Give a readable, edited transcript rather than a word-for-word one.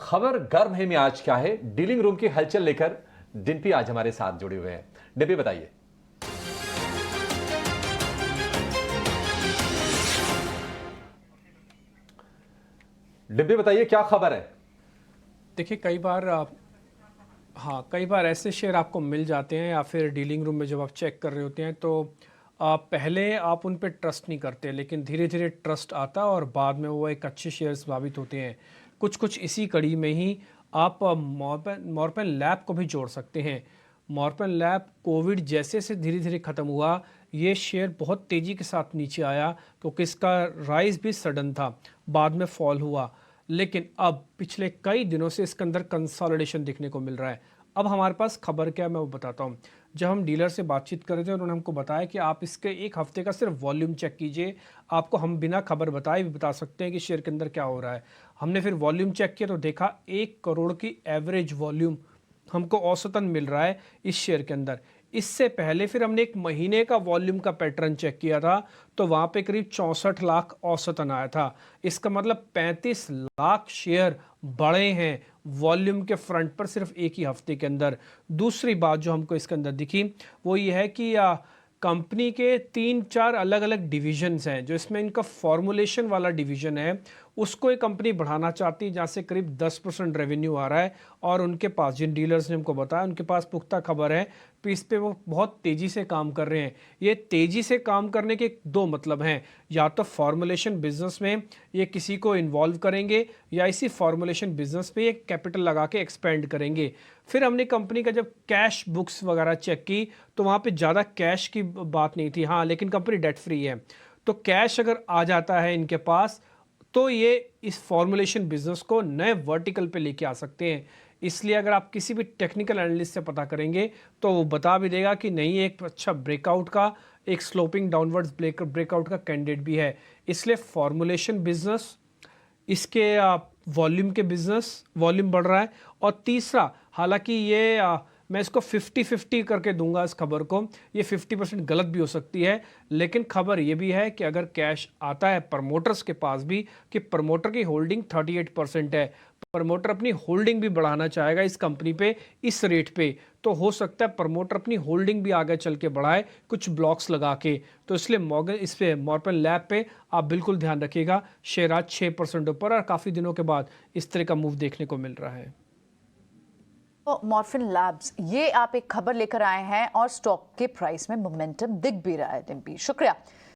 खबर गर्म है में आज क्या है, डीलिंग रूम की हलचल लेकर डिम्पी आज हमारे साथ जुड़े हुए हैं। डिम्पी बताइए। डिम्पी बताइए क्या खबर है। देखिए कई बार ऐसे शेयर आपको मिल जाते हैं या फिर डीलिंग रूम में जब आप चेक कर रहे होते हैं तो पहले आप उन पे ट्रस्ट नहीं करते, लेकिन धीरे धीरे ट्रस्ट आता है और बाद में वो एक अच्छे शेयर साबित होते हैं। कुछ इसी कड़ी में ही आप मॉर्पेन लैब को भी जोड़ सकते हैं। मॉर्पेन लैब कोविड जैसे से धीरे धीरे ख़त्म हुआ, ये शेयर बहुत तेज़ी के साथ नीचे आया क्योंकि इसका राइज भी सडन था, बाद में फॉल हुआ। लेकिन अब पिछले कई दिनों से इसके अंदर कंसोलिडेशन देखने को मिल रहा है। अब हमारे पास खबर क्या है मैं वो बताता हूँ। जब हम डीलर से बातचीत कर रहे थे उन्होंने हमको बताया कि आप इसके एक हफ्ते का सिर्फ वॉल्यूम चेक कीजिए, आपको हम बिना खबर बताए भी बता सकते हैं कि शेयर के अंदर क्या हो रहा है। हमने फिर वॉल्यूम चेक किया तो देखा 1 करोड़ की एवरेज वॉल्यूम हमको औसतन मिल रहा है इस शेयर के अंदर। इससे पहले फिर हमने 1 महीने का वॉल्यूम का पैटर्न चेक किया था तो वहाँ पे करीब 64 लाख औसतन आया था। इसका मतलब 35 लाख शेयर बढ़े हैं वॉल्यूम के फ्रंट पर सिर्फ एक ही हफ्ते के अंदर। दूसरी बात जो हमको इसके अंदर दिखी वो ये है कि कंपनी के 3-4 अलग अलग डिविजन्स हैं। जो इसमें इनका फॉर्मुलेशन वाला डिवीजन है उसको एक कंपनी बढ़ाना चाहती है, जहाँ से करीब 10% रेवेन्यू आ रहा है और उनके पास, जिन डीलर्स ने हमको बताया, उनके पास पुख्ता खबर है कि इस पे वो बहुत तेज़ी से काम कर रहे हैं। ये तेज़ी से काम करने के दो मतलब हैं, या तो फॉर्मुलेशन बिजनेस में ये किसी को इन्वॉल्व करेंगे या इसी फॉर्मुलेशन बिजनेस पे ये कैपिटल लगा के एक्सपेंड करेंगे। फिर हमने कंपनी का जब कैश बुक्स वगैरह चेक की तो वहाँ पे ज़्यादा कैश की बात नहीं थी, हाँ, लेकिन कंपनी डेट फ्री है। तो कैश अगर आ जाता है इनके पास तो ये इस फॉर्मुलेशन बिजनेस को नए वर्टिकल पे लेके आ सकते हैं। इसलिए अगर आप किसी भी टेक्निकल एनालिस्ट से पता करेंगे तो वो बता भी देगा कि नहीं, एक अच्छा ब्रेकआउट का, एक स्लोपिंग डाउनवर्ड्स ब्रेकआउट का कैंडिडेट भी है। इसलिए फॉर्मुलेशन बिजनेस, इसके वॉल्यूम के बिजनेस, वॉल्यूम बढ़ रहा है। और तीसरा, हालांकि ये मैं इसको 50-50 करके दूंगा इस खबर को, ये 50% गलत भी हो सकती है, लेकिन खबर ये भी है कि अगर कैश आता है प्रमोटर्स के पास भी, कि प्रमोटर की होल्डिंग 38% है, प्रमोटर अपनी होल्डिंग भी बढ़ाना चाहेगा इस कंपनी पे इस रेट पे, तो हो सकता है प्रमोटर अपनी होल्डिंग भी आगे चल के बढ़ाए कुछ ब्लॉक्स लगा के। तो इसलिए इस पे मॉर्पेन लैब पे आप बिल्कुल ध्यान रखिएगा। शेयर आज 6% ऊपर और काफ़ी दिनों के बाद इस तरह का मूव देखने को मिल रहा है। तो मॉर्फिन लैब्स, ये आप एक खबर लेकर आए हैं और स्टॉक के प्राइस में मोमेंटम दिख भी रहा है। डिम्पी, शुक्रिया।